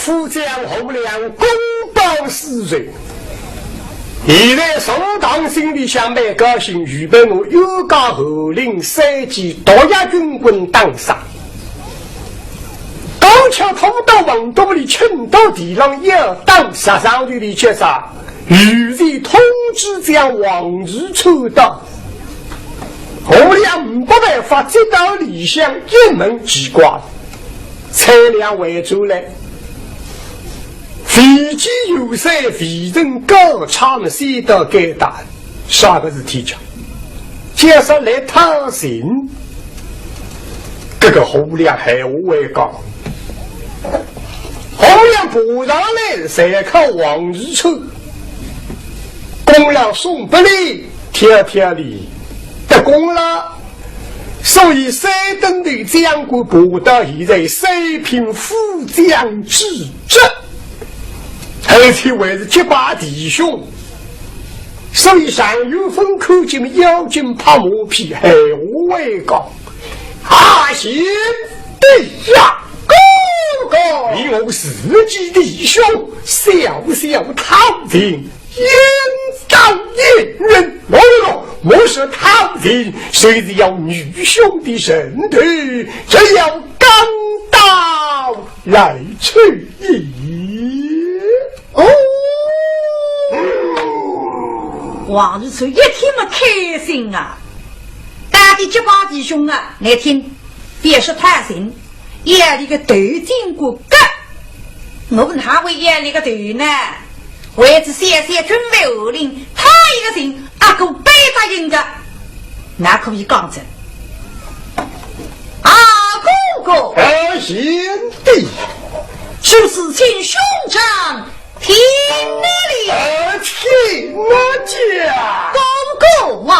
副将侯良公报私罪。现在宋党心里想蛮高兴，预备我又告后令3级夺压军棍当杀。高桥通到王东里请到地浪要当杀上去的缺杀，于是通知将往日抽到。侯良没办法接到李湘一门机关，才两围住来。飞机有赛飞人高唱西到该打啥个是提讲介绍来讨行这个侯亮还无为高侯亮不让来谁靠往日出功劳送不离天天里的功劳所以三等的将军不到现在三品副将之职而且为是结巴弟兄，所以上有分口径妖精怕磨皮还无为高阿贤对呀哥哥你我自己弟兄小小唐庭烟当烟人我是唐庭谁是要女兄的身体只要刚到来去哦，王日初一听么开心啊！大的结巴弟兄啊，来听，别说太神，眼里个头经过个，我们还会眼里个头呢。为此谢谢准备恶令，他一个人阿哥背答应的，那可以讲真。阿哥哥，贤弟，就是请兄长。听那里，听我讲，公公啊！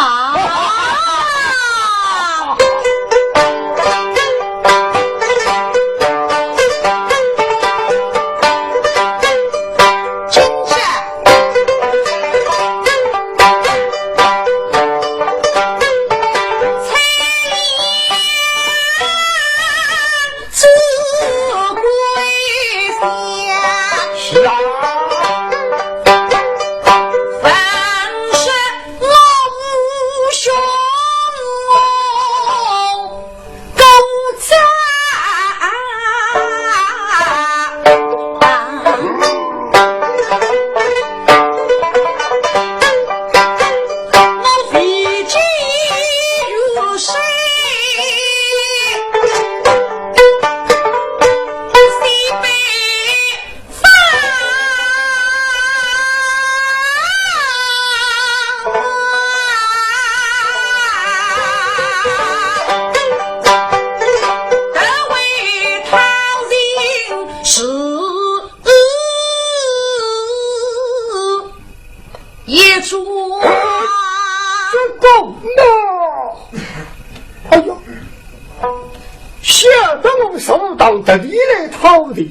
得力来讨的，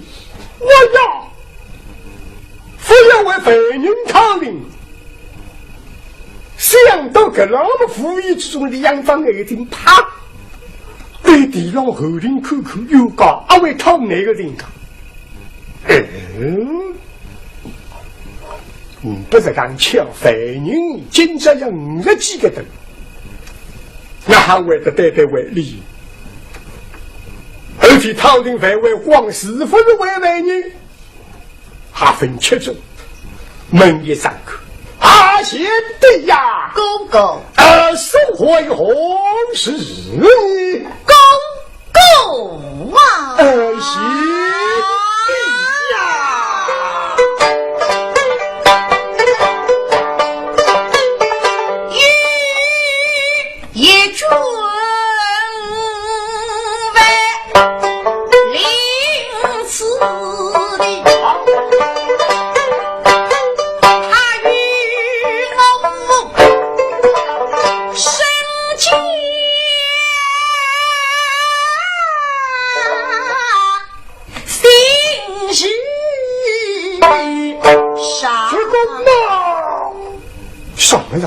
我要非要为百人讨的。想到个那么无意之中的两方一定啪，对地上后领口口又讲，阿为讨哪个人讲？不是讲抢百人，今朝要50几个人，那还为得代代为利。而且讨定范围光10分为为人，还分7种，门一上课，阿贤弟呀，公公，生活于红事你，公公啊，贤弟呀。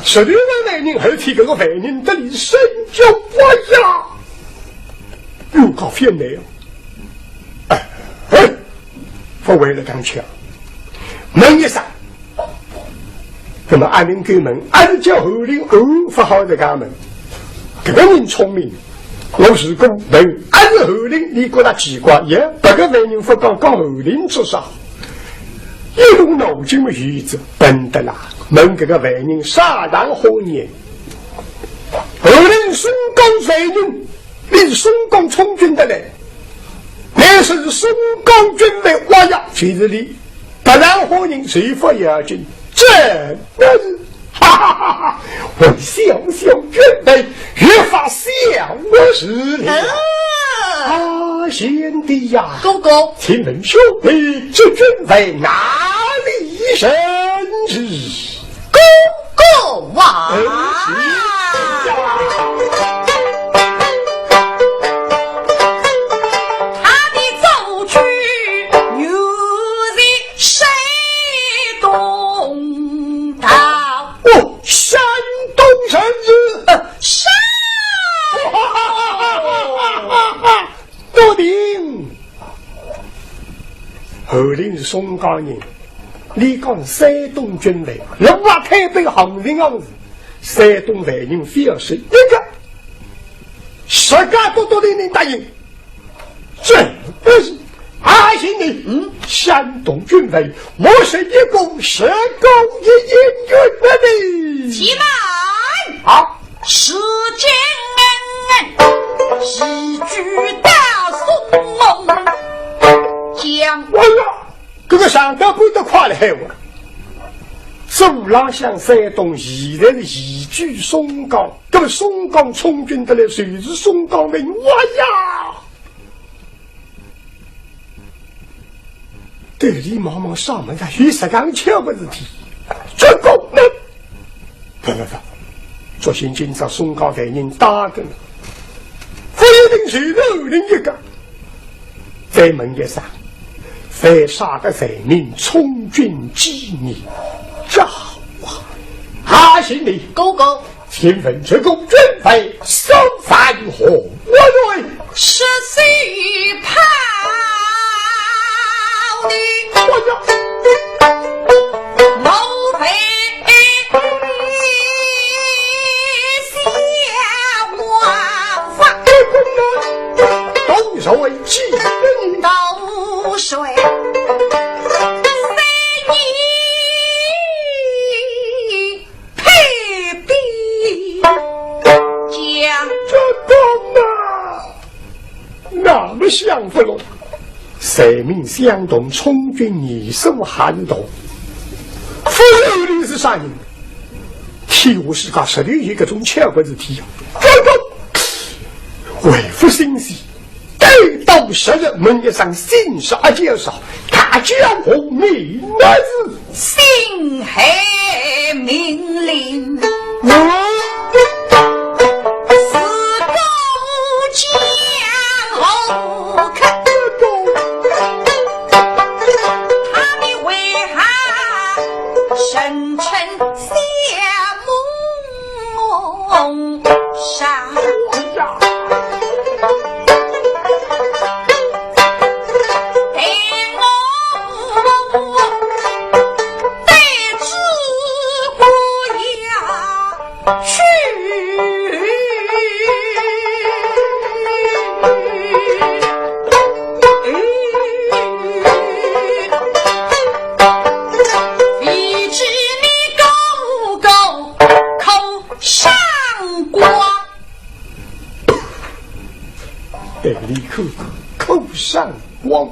16位男人还提个个犯人的里身就不呀，又搞偏来不为了当枪，门一上，那么安宁开门，俺叫后领不好的家门，这个人聪明。我是公门，俺是后领，你觉得奇怪也？别个为人不讲后领做啥？一动脑筋的鱼子笨的啦！门这个为人杀人何年？后领孙刚为人，你是孙刚充军的嘞？那是孙刚军的花样，其实你不然何人谁不要紧？这那是。哈哈哈哈！我小小军备越发小我是你啊，贤弟呀，公公，请问兄弟这军备哪里生之？公公啊！山东神子，山多顶。后领是松江人，你讲山东军委，如果台北行情样子，山东卫人非要是一个10个多的人答应，真的是。阿信你，山东军委，我是一共10个一营军的。起来！好，是将一举大宋将。哎呀，这个上得不得快了害我。走廊向山东，现在是一举松冈，这个松冈充军的来，谁是松冈人？我呀！对李茫茫上门的于石刚敲不是题，这个呢？不，昨天今朝松冈犯人打的，不一定是后领一个。在门一上，犯杀的罪名充军击你，这好啊！阿信你哥哥，请问这个军费收饭何？我认为是谁怕？我非下王法，动手为气你都水配比将这个嘛，那么想不拢。谁命相同，充军你受寒冬。富有的是啥人？替我是个16一个种巧不是题啊！为父心系，待到10日门一上信杀介绍，他将红命那是心黑命令。深沉夏梦山立刻扣上光，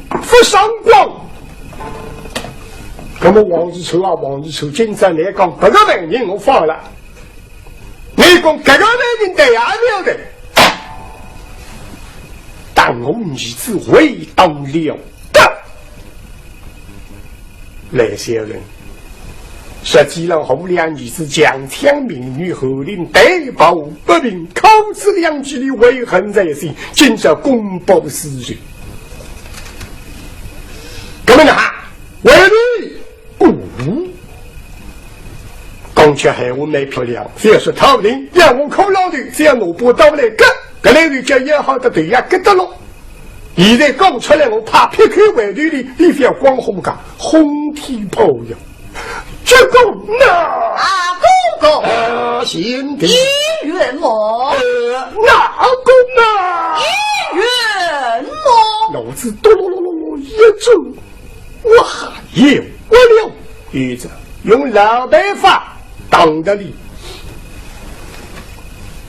不上光。那么王子丑啊，王子丑，今朝你讲这个文人我放了，你讲这个文人对也了的，但我儿子未当了的，那些人。实际上，后两女子将天命女后领逮捕不明，口子两句的悔恨在心，今朝公布事实。哥们哈，为你讲起海我没漂亮，非要说头领让我扣老的，这样我不到来个来人家也好的对呀，给得了。现在讲出来，我怕撇开外头里，你非要光红讲红体泡呀！这个呢？啊，公公，贤弟，姻缘么？哪个呢？姻缘么？老子哆啰啰啰啰一走，我还有我了，一直用老办法挡着你。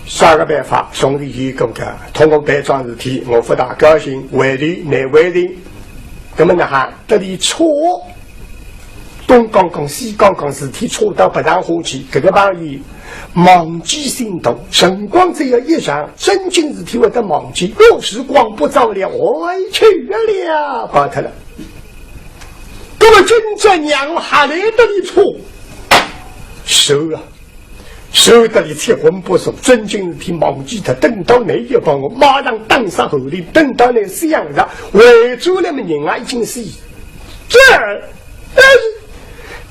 啥个办法？兄弟一公开，通过办桩事体，我不大高兴，为的难为的，那么呢哈，得你错。东刚刚西刚刚事体错到不当火气，这个帮里忘记心动，辰光只有一长，真经事体会得忘记，若时光不早了，我去了，把他了。那么真正娘还来得你错，收啊！收得你铁魂不熟，真经事体忘记他，等到那一帮我马上当上后领，等到那这样子，围住那么人啊，已经是这。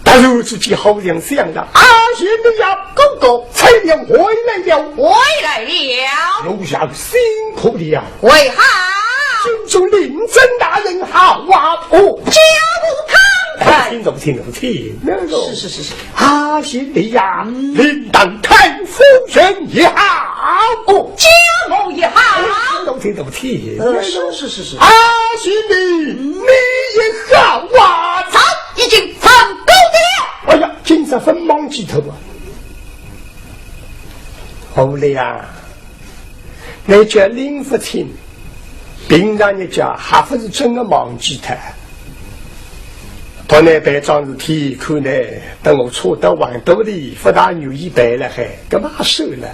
但如此几好像这样的啊！现在呀，公公菜鸟回来了，回来了，楼下辛苦的呀，为好，尊重领真大人好啊！哦，家不慷慨，听懂听懂听，那个是啊！现在呀，领当太夫人也好，哦，家母也好，听懂听，是啊！现在你也好啊！早已经分勾的。哎呀，今朝分忙几头啊！好了呀，那叫林福清，平常人家还不是真的忘记他。他那办桩事体，可能等我错到黄豆里，不大愿意办了，还干嘛收了？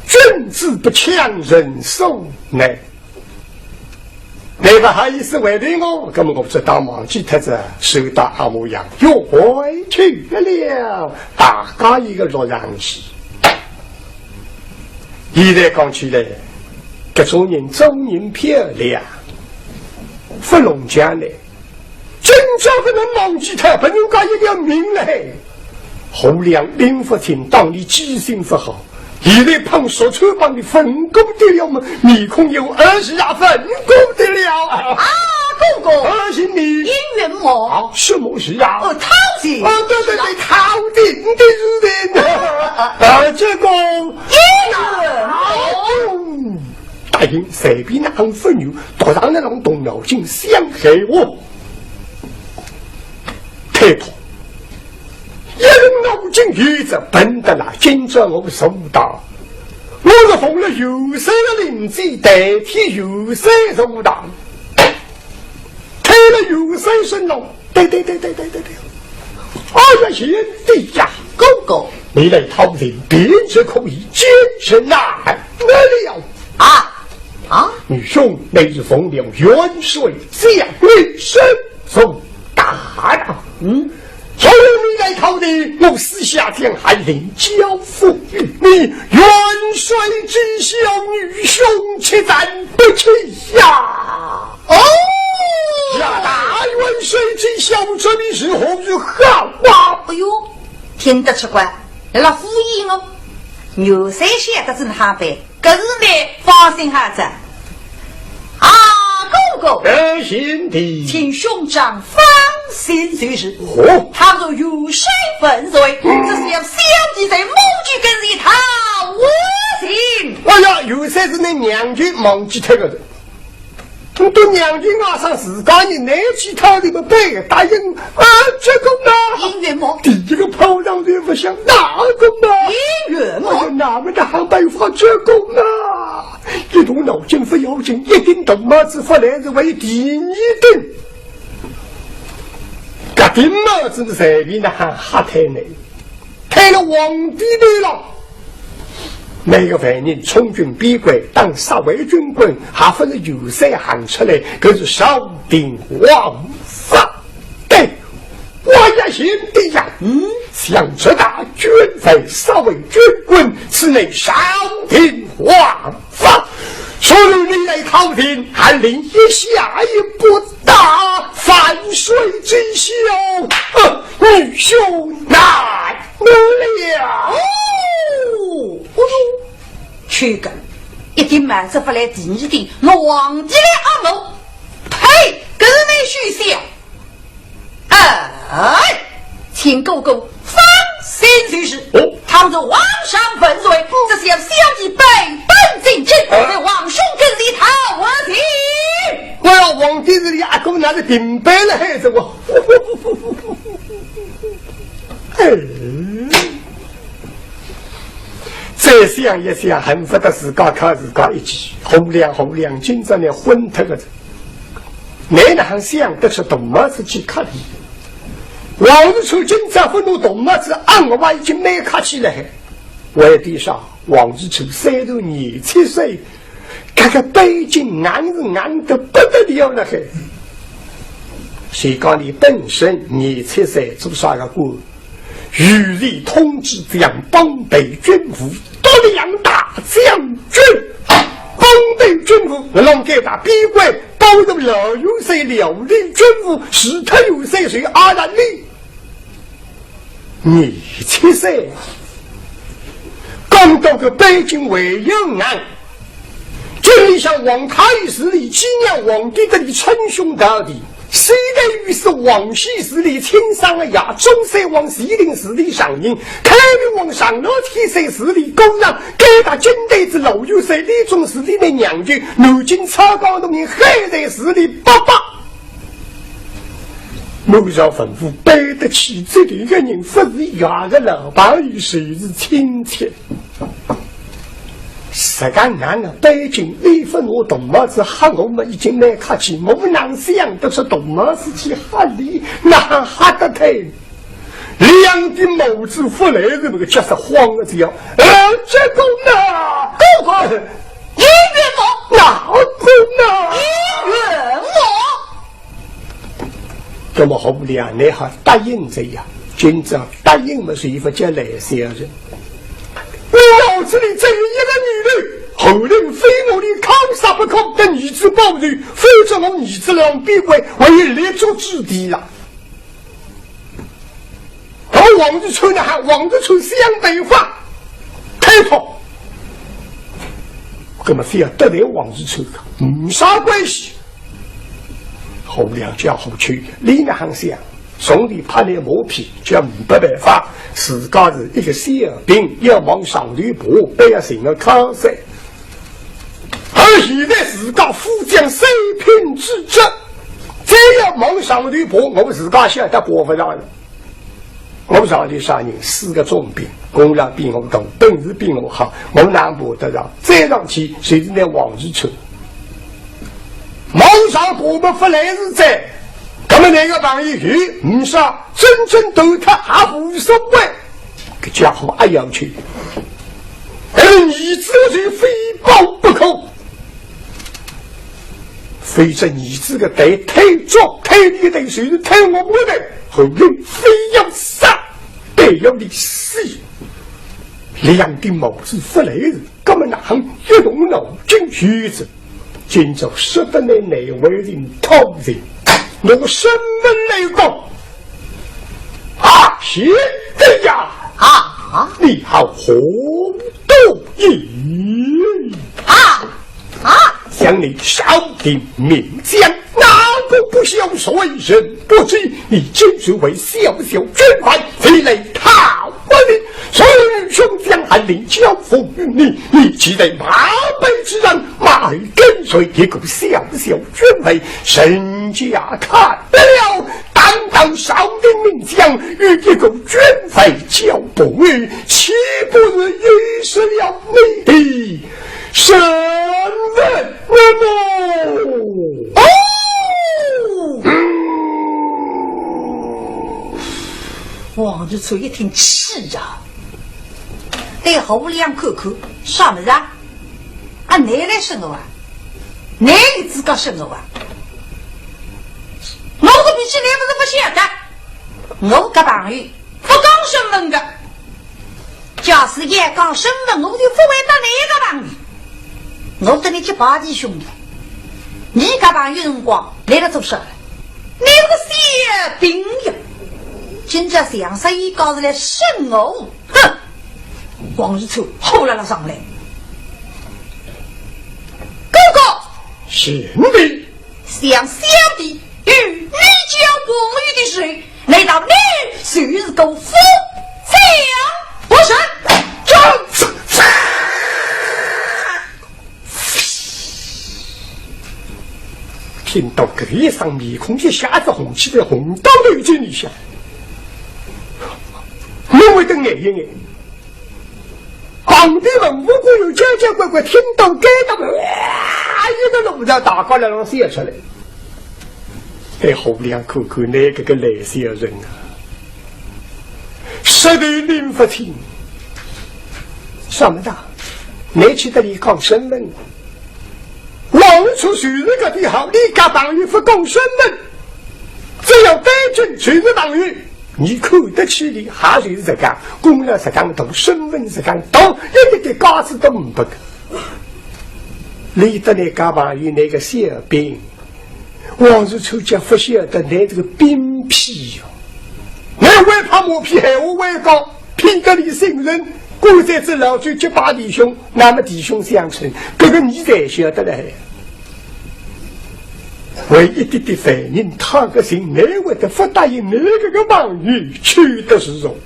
君子不强人所难。那个还是为了我，根本我不知道忘记他这收到阿模样，又回去了，大家一个落上去。现在讲起来，这种人中人漂亮，不弄将来，真正不能忘记他，不能搞一条命来。后两林福清当你记性不好。现在碰说车帮你分工得了吗？面孔有20啊，分工得了啊！公公，而且你姻缘么？啊，什么事啊？掏钱！对，掏定的人这个姻缘答应随便那很妇女，多让那种动脑筋想害我，太婆。一人脑筋一直笨得了，今朝我收到，我是奉了有色的灵旨代替有色入党，推了有色神龙，对，哎呀，贤弟呀，公公，你来掏人，便是可以坚持难了啊！女兄每日奉了元帅将军身从大党，所有你来讨的，我私下天还能交付于你。元帅之小，女兄岂赞不起呀？哦，呀，大元帅之小，这里是何如好啊？哎呦，听得出怪，那敷衍哦。牛三县的真哈白，可是呢，放心哈子。啊，公公，贤弟，请兄长放心随时。哦，倘若有谁粉碎，只是要小弟在母举跟一套无情。哎呀，有谁是那娘军忘记他个人？你对娘军啊上自家你拿起他的个背答应啊，这个呢？姻缘么？第一个跑上去不想哪个呢？姻缘么？去个一定满是不来第二天，我忘记了阿某，呸！跟你许下，哎，请哥哥放心去世，倘若皇上粉碎，这是要小弟背本进京，为皇兄跟你讨我的。我要皇帝这里阿公拿着平白了孩子我，再想一想，恨不得自家靠自家一记，红亮，今朝呢昏脱个子，哪能想得出动马子去看你？王日初今朝不弄动马子，按我已经没卡起来。为地上，王日初虽然27岁，这个北京硬是硬得不得了了嘿。谁讲你本身27岁做啥个官？御历通知将帮北军府夺两大将军，帮北军府让给他逼贵包容老有谁了力军府使他有谁谁阿兰力。27岁刚到个北京为有案，这里向王太师里纪念皇帝的称兄道弟，谁的于是王羲之里亲上了呀，中山王西陵寺里上映，开明王上罗天山寺里供让，给他金队子老有谁李宗寺里的娘舅，如今超高东人海在寺里爸爸。某少吩咐背得起这里一个人，不是雅个老伴与谁是亲戚。实干难了，北京立分我动马子吓我们已经没客气，我们哪想得出动马子去吓你，哪吓得退？两的眸子出来的那个就是慌了这样，这个呢，哥哥，医院我哪个呢？医院我。那么好不了，你还答应这样，今朝答应么是一副叫来小人。我脑子里只有一个女人，后令非我的抗杀不可，但女子保住，否则我女子两必归为立足之地了。而王日初呢，还王日初相对话，开头，根本非要得罪王日初，没啥关系。后两家后去，李那行想。兄弟怕来磨皮，就没办法，自家是一个小兵，要往上吕布，不要成了靠山。而现在自家副将三品之职，这样往上吕布，我们自家晓得过不上了。我们上去啥人4个重兵，功劳比我们高，本事比我好，我们难不得上。再上去，谁是那王日初？往上我们不来日在。那么那个朋友不杀，真正对他还无所谓，这家伙还要去，而你子是非报不可，非这你子个得太重太厉害，谁是太我不的，后人非要杀，得要你死。两顶帽子不来人，根本哪行一动脑筋虚子，今朝说的那哪位人讨人。我身份来讲啊，现在呀啊，你好活动一向你少的名将，哪个不晓谁人不知？你今日为小小军官，非来讨我的，所有兄将韩令交付于你，你既得马背之人，马儿跟随一个小小军尉，身价看得了，当少的名将与一个军尉交不于，岂不是遗失了你的身份？王日初一听气啊，对侯亮看看，啥么子啊？啊，哪来生的哇？哪里自个生的哇？我个比起来不是不晓得，我个朋友不讲身份的，假使也讲身份，我就不会到哪个朋友。我跟你去八弟兄弟，你个朋友辰光来了做啥了？你个小兵呀！今朝想生意搞出来生我，哼！王日初吼了上来，贤弟，像小弟与你交过雨的水，难道你就是个夫相不是？听到这一声面孔就下着红气的红刀的一阵一下，因为的眼睛皇帝们如果有家家乖乖听到该到一个笼子打过来让写出来，哎，好两口口那个来些人啊，实在领不清。什么的？你去这里讲身份？王处随日个地好，你家党羽不讲身份，只要带军随日党羽。你看得起你，还是这个公了是讲懂，身份是讲懂，一点嘎子都不得。你的那个王与那个小兵，王是出家不晓得那这个兵皮哟，你为怕磨皮害我为高，拼得你信任。过在这老就结巴弟兄，那么弟兄相称，这个你才晓得嘞。为一点点反应，他个心内外的不答应那个王语，去的是肉。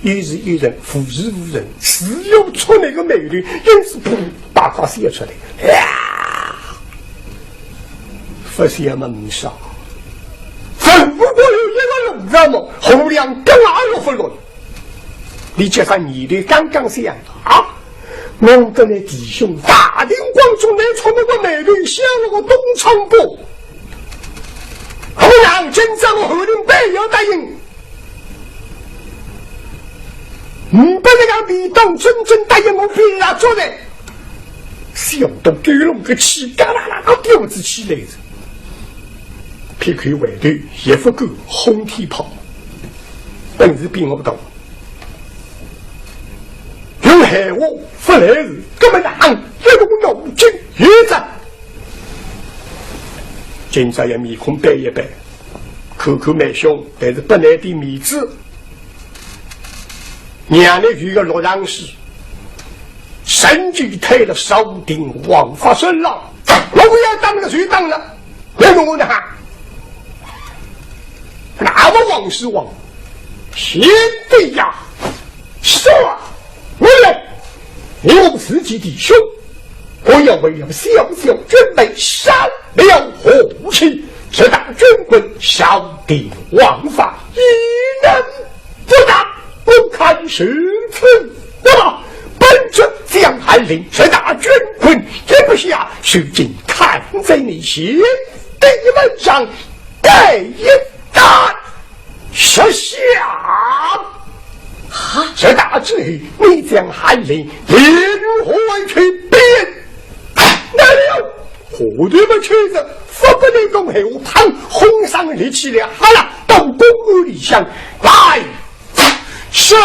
于是有人服侍无人，只有出那个美女，因此噗把他写出来。不写门上，反不过有一个龙子么，后两跟哪有不论？你加上你的刚刚想啊，我的那弟兄大庭广众来从那个美女向那个东昌部，后两今朝我后领北要答应，不是讲比东真正答应我必然做的，想到给弄个气嘎啦啦个吊子起来着，撇开外头也不够轰天炮，本事比我不懂。有害我不来日，根本让一路脑筋一战。今朝也面孔白一白，口口蛮凶，但是不来的面子。娘的有个罗让氏，神机退了烧顶王法身了，我不要当了谁当了？那我呢？哪个王是王？贤弟呀，说啊！为了我自己弟兄，我要为了小小军备杀了火气，直打军棍小弟王法，一人不打，不看是此。那么本着将韩令直打军棍，也不下须尽看在你先地门上盖一弹设下。这大之后，你将韩令连回去变，那了火对不去的，不不能公后我旁轰上力气了，好了，到公屋里向来神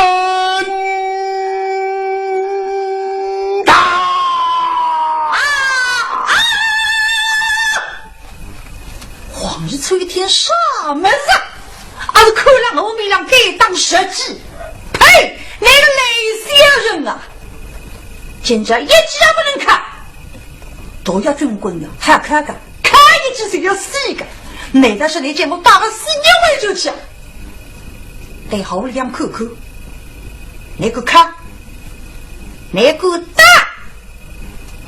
大皇日出一天啥么子？而是可让我们俩给当设计。嘿，那个雷小人啊，今朝一集也不能看，都要军棍了，还要看个，看一集是要死一个，难道是你见我打了4年为就去？得好两口口，那个看，那个打，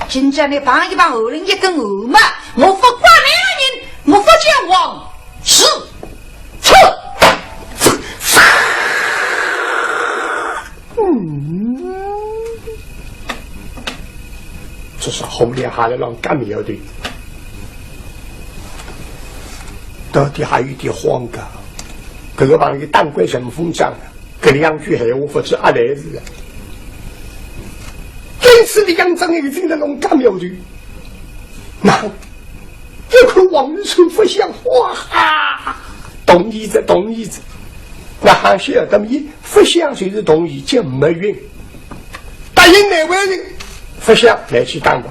今朝你帮一帮后人一根鹅嘛，我不管那个人，我不见王是错。这是后面下来让干苗的，到底还有一点慌个。这个帮一当官神风长，这两句还我不知阿来是。因此你杨张已经在弄干苗的，那这口往日出不像哇哈，动意子，那还晓得么？不想谁是动意就没用，答应哪位人？不想来去当吧，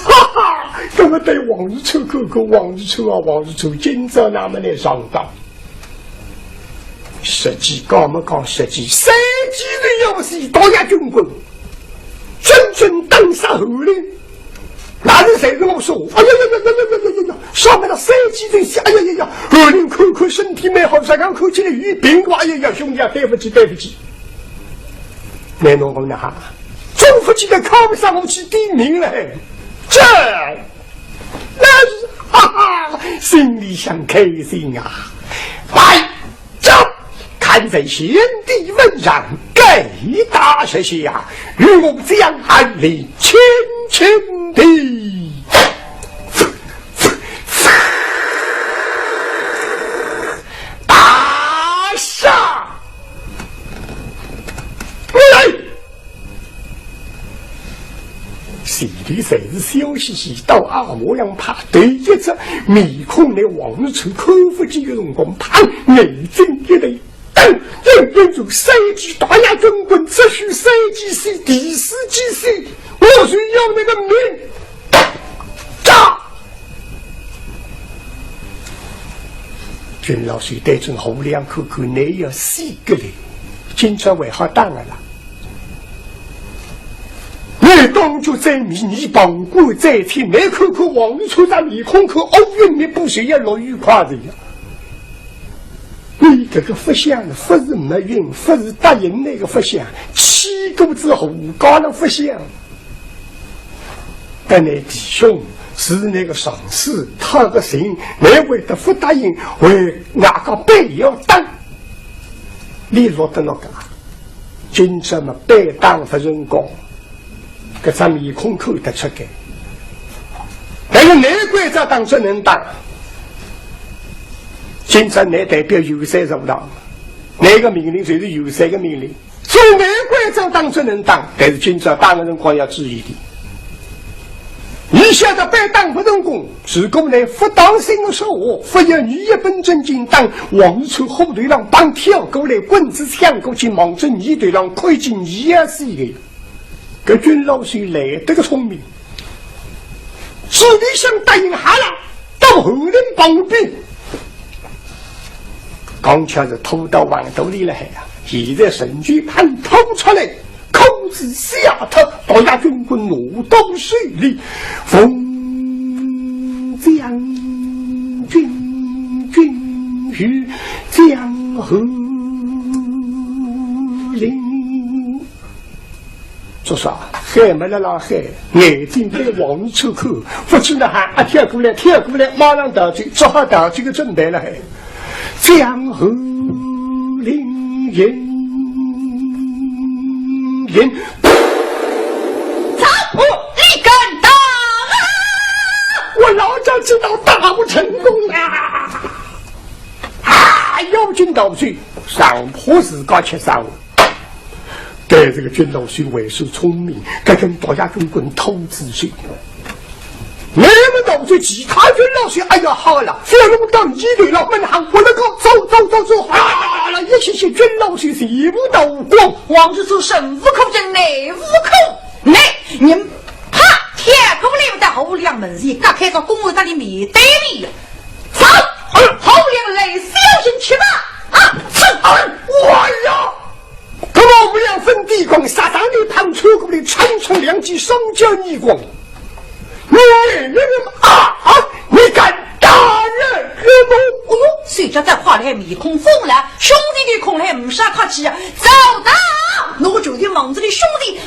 哈哈！这么对往日出哥哥，往日出，今朝那么来上当。实际搞么搞实际，3级的游戏都要军棍，真正当上后领，哪是谁跟我说？哎呀呀呀呀呀呀呀！上面的3级在下，哎呀呀呀！二零口口身体美好，才刚口起来语病，哎呀呀，兄弟啊，对不起对不起。那侬讲呢哈？中福记的考不上我去第1名了，这那是哈哈，心里想开心啊！来，走，看在先帝文上，给大学下，与我将安利轻轻地。大厦，来。心里才是笑嘻嘻到阿模样怕对接着面孔的往日出口腹肌的辰光怕内正一类人就3级大牙中棍只需3级 C 第4级 C 我需要那个命炸军老师对准后2口口内有4个嘞今朝为好当了你当就在你帮过在天，那口口往日出在面孔口，奥运你不是也落雨夸的呀？你这个佛像不是没运，不是答应那个佛像，起过之后搞了佛像。但那弟兄是那个上司，他个心，那为的不答应，为哪个背要当？你落得那个，今这么背当不人工。这张面孔口得出来，但是内规则当只能当。今朝内代表有3入党，哪个命令就是有3个命令，做内规则当只能当，但是今朝当个人光要注意的。你晓得被当不成功，是功内不当心的说我，不要你一本正经当，往日从后队上帮跳过来，棍子抢过去，忙着你队上亏进1啊4个。这军老师来得个聪明，自己想答应下了，到后人帮兵，刚巧是偷到网兜里了还呀！现在神剧判偷出来，口子下头，大家军棍挪到水里，封将军于江河岭。说啥？海没了浪海，眼睛被往日出口，不知道还跳过来，跳过来，马上到去，做好到这个准备了还。江河岭人，走，你敢打啊！我老早知道打不成功啊！啊，妖精到嘴，上坡自个吃上。对这个军老师为数聪明，该跟大家军棍偷自信。你们到这其他军老师，哎呀好了，非要弄到你队了，门行我那个走，好了，一起军老师是一步到光，王之处神无口正内无口，来你们啪铁狗里的后2门子，刚开到公务站里面对你，走，后2来小心去吧，啊，走，我呀。可我不要分地光，杀上的旁出过的长城2级双脚逆光。你敢打人？随着在话来面孔疯了，兄弟的孔来不杀客气，走到我就的莽子的兄弟，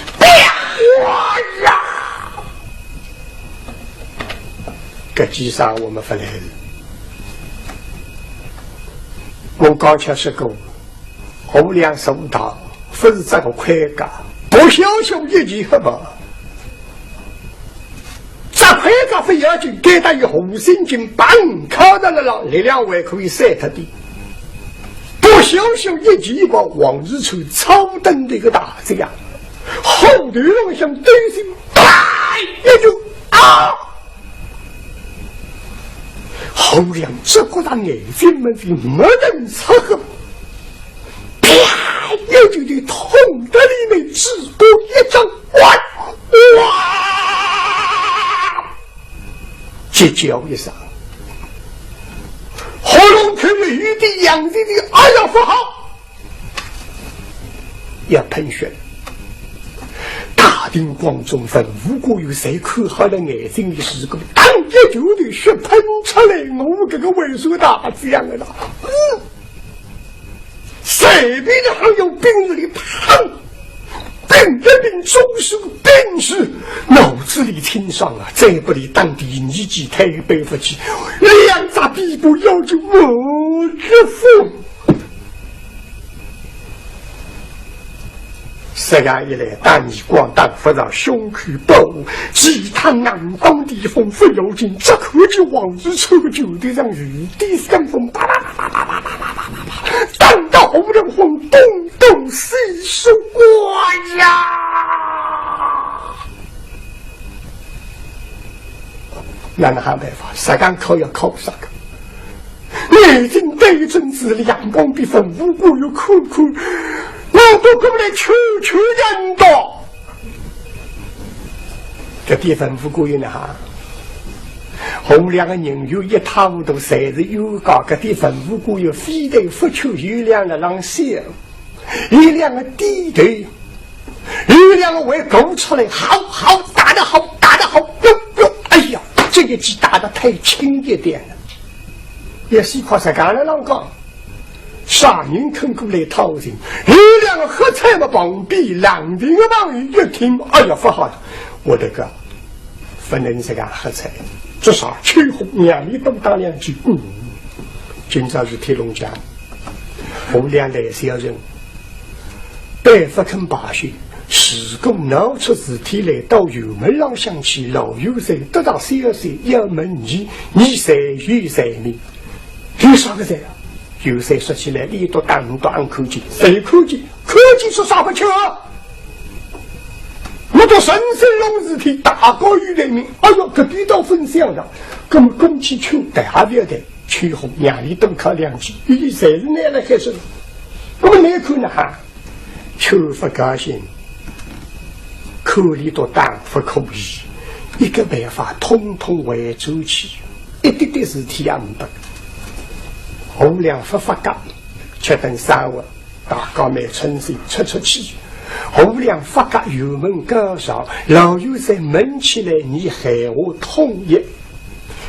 哇呀！这机上我们不来了。我刚才说过，后2手打。不是这个快感，不小小一级好吧？这快感非要紧，给他以后心情帮靠到了力量还可以晒他的。不小小一级吧，往日出超等的一个大这样，后头让像对心，也就啊！后两这个他眼睛们是没人测合。也就得痛的里面只过一张哇！这叫一声，喉咙口里雨滴养的哎呀不好，要喷血，大庭广众分，如果有谁看好了眼睛的时候，当一球的血喷出来，我这个猥琐大将了。谁比的还有病里胖，病的病终是病事，脑子里听上了，再不里当地年纪太背不起，两扎屁股要求我之父。这样一来，大逆光荡，不让胸口暴舞，其他南方地方不要紧，这可就往日抽酒的让雨滴相逢，啪啪啪啪啪啪啪啪啪啪，荡到红人红，东东西西过呀！那还办法，谁敢考要考啥个？眼睛对阵子，阳光比粉无辜又苦苦。我都过来求求人的，这地方不过瘾哈。红两个人有一塌糊涂，谁是有搞个地方不过有非得不求有两个让笑，有两个低头，有两个会勾出来，好打得好，打得好，哟，哎呀，这个鸡打得太轻一点了，也是夸啥干了啷个？杀人肯过来掏人，有两个喝彩的旁边，两边的网友一听，哎呀，不好了，我的个，不能这个喝彩，至少秋红眼里都打两句。今朝是铁龙江，我俩来小人，白不肯罢休，施工闹出事体来，到油门上想起老油谁得到消息，要问你谁与谁呢？有啥个谁啊？有谁说起来你都当科技，谁科技是啥不巧？我都神神龙事体大高于人民，哎呦，这地道分享了，根本公起秋带还不要带，秋红眼里都靠两句，你谁是那来开始？我们没看呢哈，秋不高兴，口里都当不可以，一个办法通通为周期，一点点事体也不得。红亮发觉，却等3晚，大高没称心出气。红亮发觉油门高上，老友在闷起来，你喊我统一。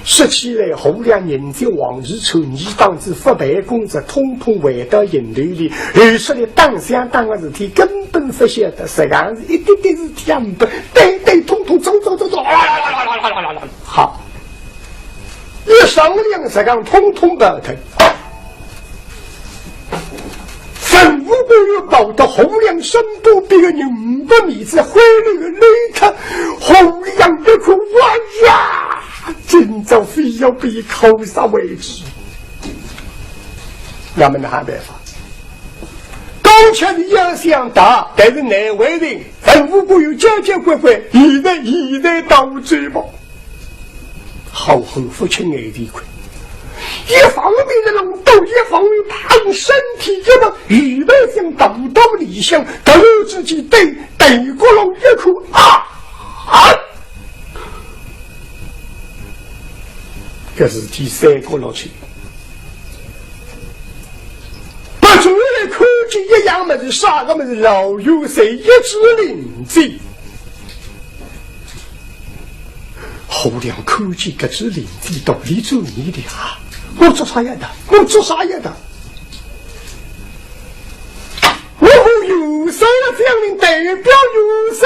说起来，红亮人在往日抽，你当时发办公室，通通回到营队里，而说的当相当的事体，根本不晓得，实际上是一点点事体也不得，对，通通走，好，一商量实际上通通不疼。如果有搞到红亮身部别个人500米之回来的那刻，红亮的口哇呀，今朝非要被扣杀为止。那么哪办法？刚才的要想打，但是难为人，如果有家乖，一代到嘴巴，好后父亲爱的亏。一方面的冷斗，一方面怕身体这么预备性达到理想，都自己对过了一口这是第3个落去，不主要科技一样么子，啥个么子老有谁一指领子。后两科技个指领子道理做你的啊！我做啥样的？我有谁了？这样的代表有谁？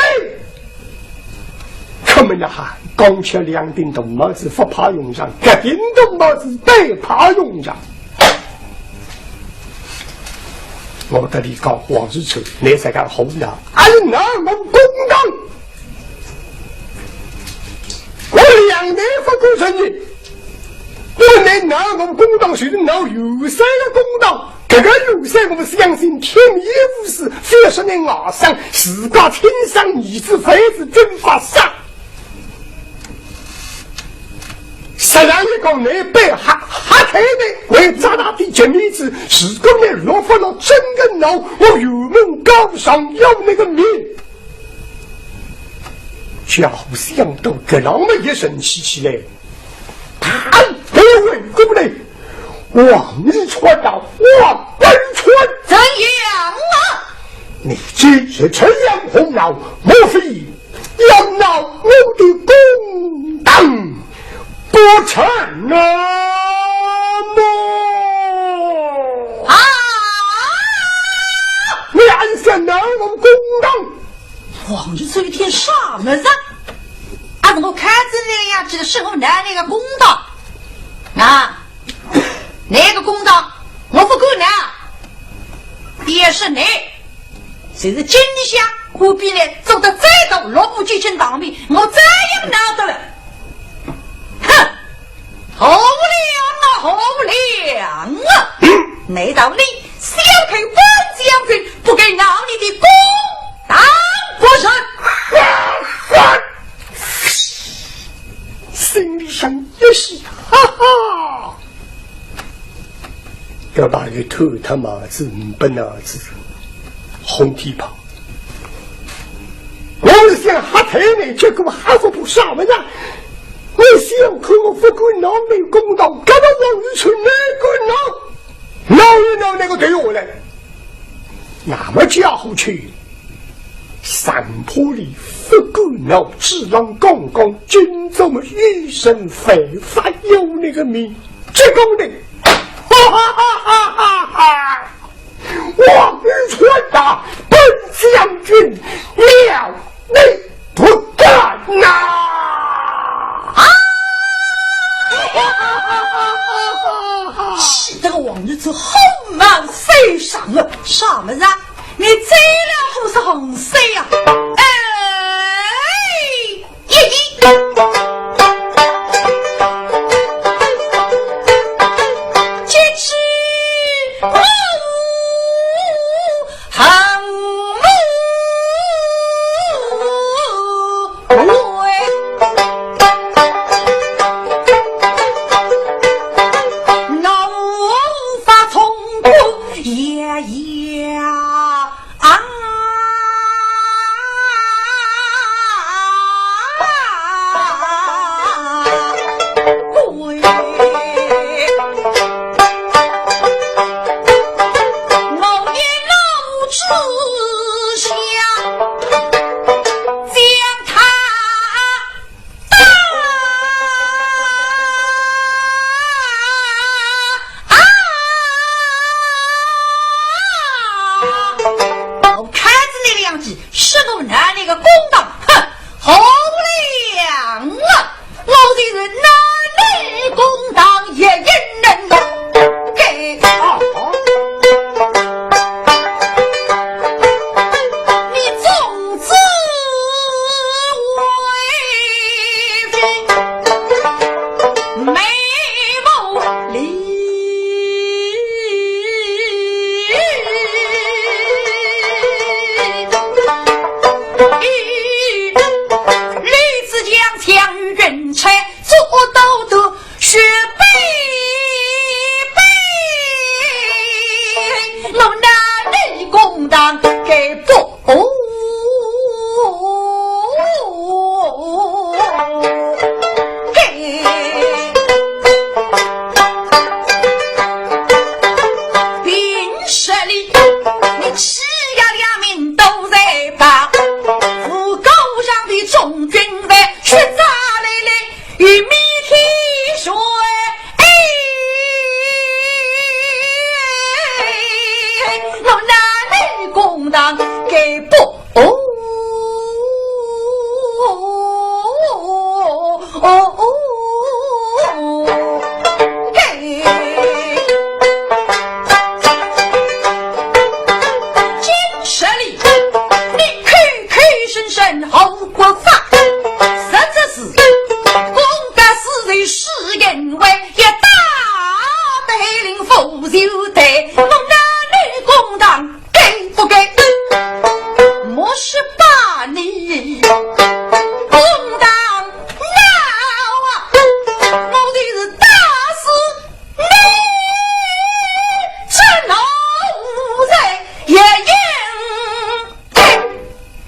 他们的哈，刚切2顶铜帽子不怕用上，1顶铜帽子被怕用上。我这里搞往日丑，你才敢红的？哎，那我公道，我2年不过成你。我们拿我们公道谁的拿有谁的公道？这个有谁我们相信天命无事，非是那瓦上自家天上你是非是真法上。实际上一个内背哈太的为咱那的这面子，是个那落发了真个脑，我有门高上要那个命。假如想到这老们也生气起来。没问对不对？往日传道，往本传怎样啊？你既是陈阳红老，莫非要闹我的公党不成啊！啊！你按下哪我公党？王日这一天啥么子？俺我看着那样子的时候，那个公党啊，那个公党我不管呢，也是你。谁是今夏不必呢走得再到萝卜举行当面，我再也拿得了。哼，好无良啊，好无良啊！没道理，小寇本将军不给闹你的公党不成。心里想一喜，哈哈！要把个头他妈子不拿子红蹄跑，我是想哈太妹，结果哈不不啥么子？我想和我不管闹没公道，干嘛往日出那个闹？闹一闹那个对我来，那么家伙去。山坡里不管闹，只让刚刚军中一身非法有那个名，这功的，哈哈哈哈哈哈！王日川呐，本将军了你不干呐！啊！气得个王日川后满飞上了，啥么子啊？你这了不是红色呀？坚持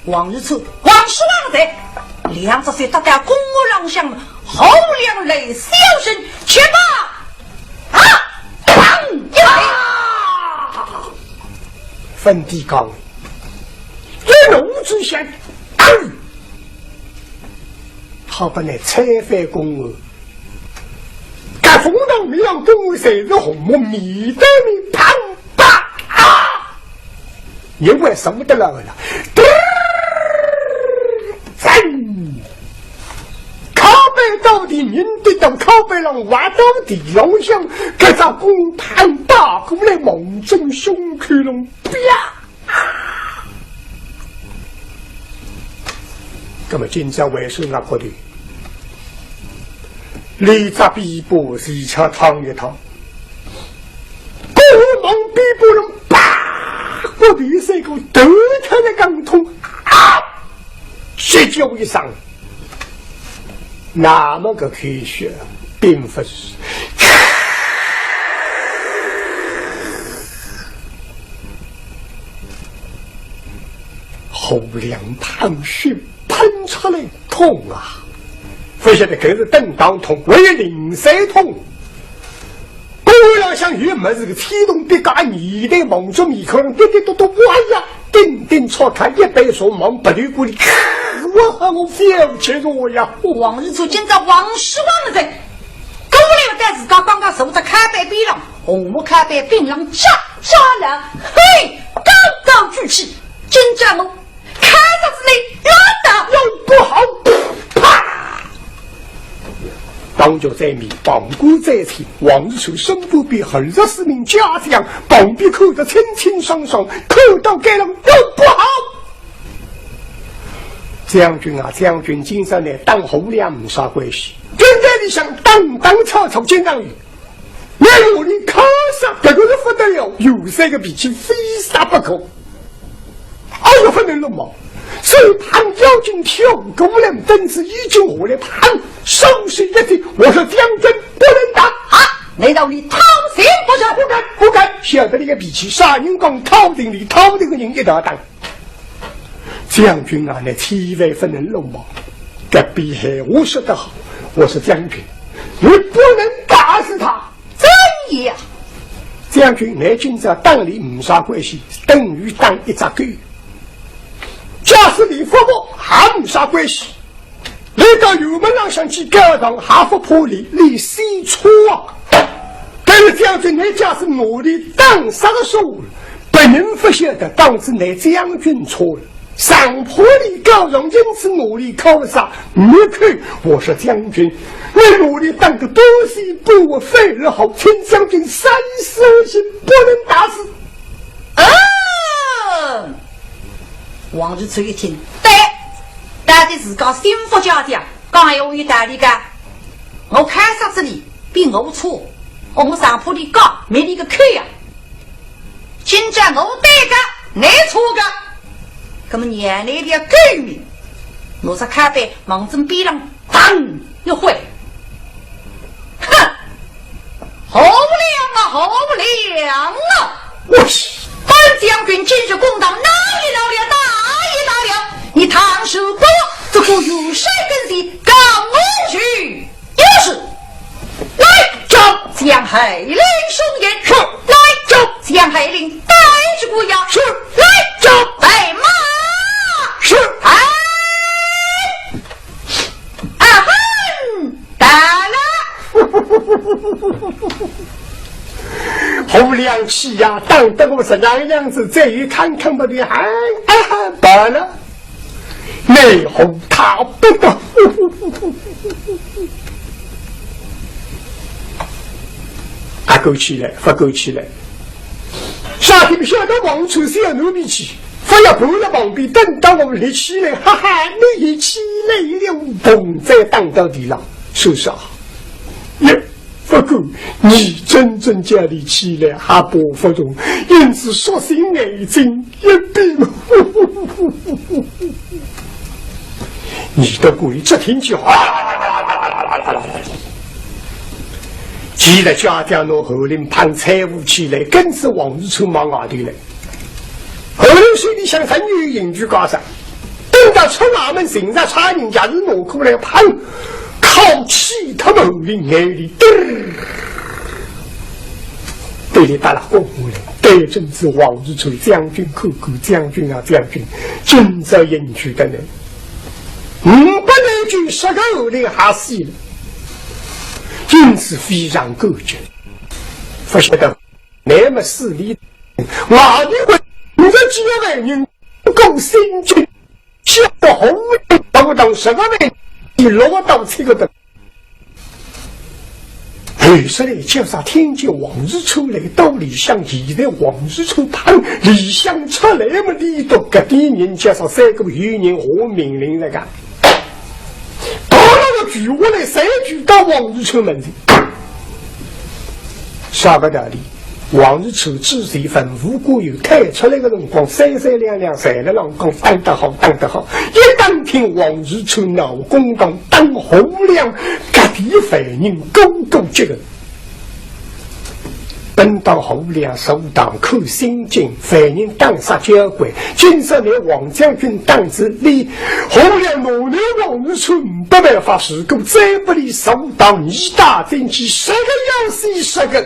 王日出，王氏王贼，两只手搭在公我郎上，后两泪小声，去吧！分地岗，一怒之下，好把那采番公鹅。该风浪米让公鹅谁是红木米的米胖吧啊！因为什么的了？靠背到底，人得到靠背上挖到地浪上，给咱公盘打过来，猛中胸口龙啪！那么今朝为什么觉得？李扎比波是一场烫一烫，古蒙比波人啪！我第三个头疼的刚痛啊！血叫一声。那么个科学并不是后两盘血喷出来痛啊！不晓得可是等当痛，为零塞痛。姑娘像鱼么子个启动别个你的梦中一口人滴滴嘟嘟哇呀，叮叮戳开一杯说忙不对过的。我非切弱呀！往日出今朝王失望的人，狗了在自家刚刚守着开白槟榔，红木开白槟榔炸了，嘿，高高举起，今朝我开着之内拉倒又不好，啪！当局在面，帮国在前，往日出生不比24名家将，旁边口得清清爽爽，口到该人又不好。将军啊，将军，今朝呢当侯俩没啥关系。现在你想当草草见上雨，那我的靠上这个是不得了，有三个脾气非杀不可。哎呦，不能了嘛！所以旁妖精跳过来，等是已经我来旁手势一提，我说将军不能打啊！难道你掏心不是？不敢！晓得你个脾气，杀人讲掏定里掏定个人一大当。将军啊，那千万不能鲁莽。隔壁还我说得好，我是将军，你不能打死他。真也，将军，你今朝当你没啥关系，等于当一只狗。假使你服我，还没啥关系。你到油门上想去高堂，还不破例，你谁错啊？但是将军，你假使努力当杀手，不能不晓得当时你将军错了。上坡里高人因此努力考察，没看我说将军，你努力当个多西不我费了好，请将军三思而行，不能打死。王日出一听，对，大的是个幸福家庭，刚有一大理干，我看上这里比我错，我上坡里高没你个看呀，今朝我对个，你错个。那么年来的革命，我是看被忙中逼人当一回，哼，好不良啊！我本将军今日公道哪里到了，哪里到了？你唐手不这个有谁跟谁告我去？有事来找江海令松言，是来找江海令带着过呀，是来找白马。是哎，啊哼，打了！侯良气呀，当得我是那样子，这一看看不得，罢了，内讧他不得。啊，够起来，不够起来！啥地不晓得王处是要努力去。非要不了旁边，等到我们立起来，哈哈，你一起来了，bom再当到地上，是不是啊？也不过你真正家里起来还不服从，因此索性眼睛一闭。你的鬼这听起既然家家弄后林盘财务起来，更是往日出忙外头来。后头水里想参与引居高山，等到出衙门行在差人家是挪过来盘，靠气他们后林眼里对你打了过来，对正是往日出将军口口将军啊将军，今朝引居的人。不能句10个后来还死了，因此非常感觉。不晓得那么势力，我的会你这几个人够心机，小的红不当10个人，你落到这个的。有时来介绍听见往日出来到李湘以在往日出旁李湘出来么里头个地名介绍3个余年和命令那个到那个举我来3句到往日出门的啥个道理往日出自己吩咐过有开出来的辰光3两两3了浪光当得好当得好一当听往日出脑公当当好亮各地反应勾勾这个本当后两首党扣心经反应当杀交鬼金色的王将军当子里后两努力往日出不办法施够再不离首党一大阵机10个要死10个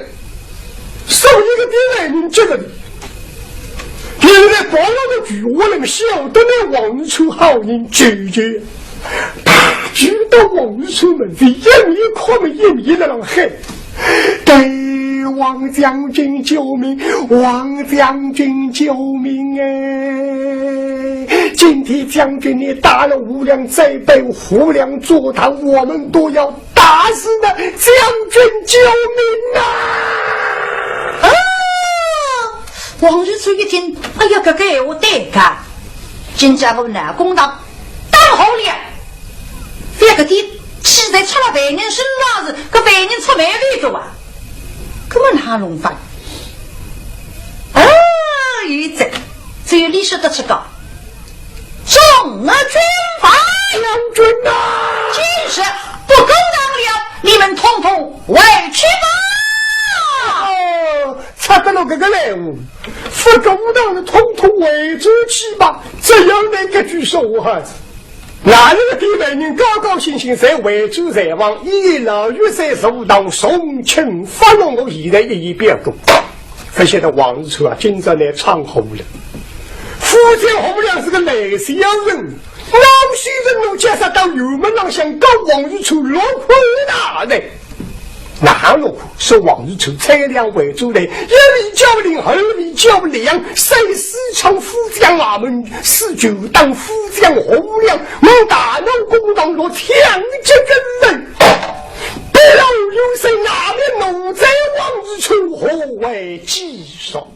受一个别人这个现在保罗的举我能晓得那往日出好人拒绝他知道往日出门的一米阔么一米的人黑对王将军救命王将军救命今天将军你打了无量再被无量座堂我们都要打死的将军救命王日出一听哎呀哥哥我得看今朝我拿公道当好了这个地气在出了百年生老子个百年出没绿着啊根本哪弄饭一整只有历史的吃高中了军法将军今时不公当了你们统统委屈吧差得了这个来物不公当的统统委屈去吧这样的一个举手哈子哪个地位人高高兴兴在为主在望一老月在手当送请发弄我现在一边过发现的王日出今朝来唱红了夫妻红亮是个内向人老先生能介绍到油门上想告王日出落亏大的哪路是往日出车辆为主的一里交领二里交粮谁四场副将我们是九当副将洪亮我大闹公当若强这个人不要有谁哪边奴才往日出何为计手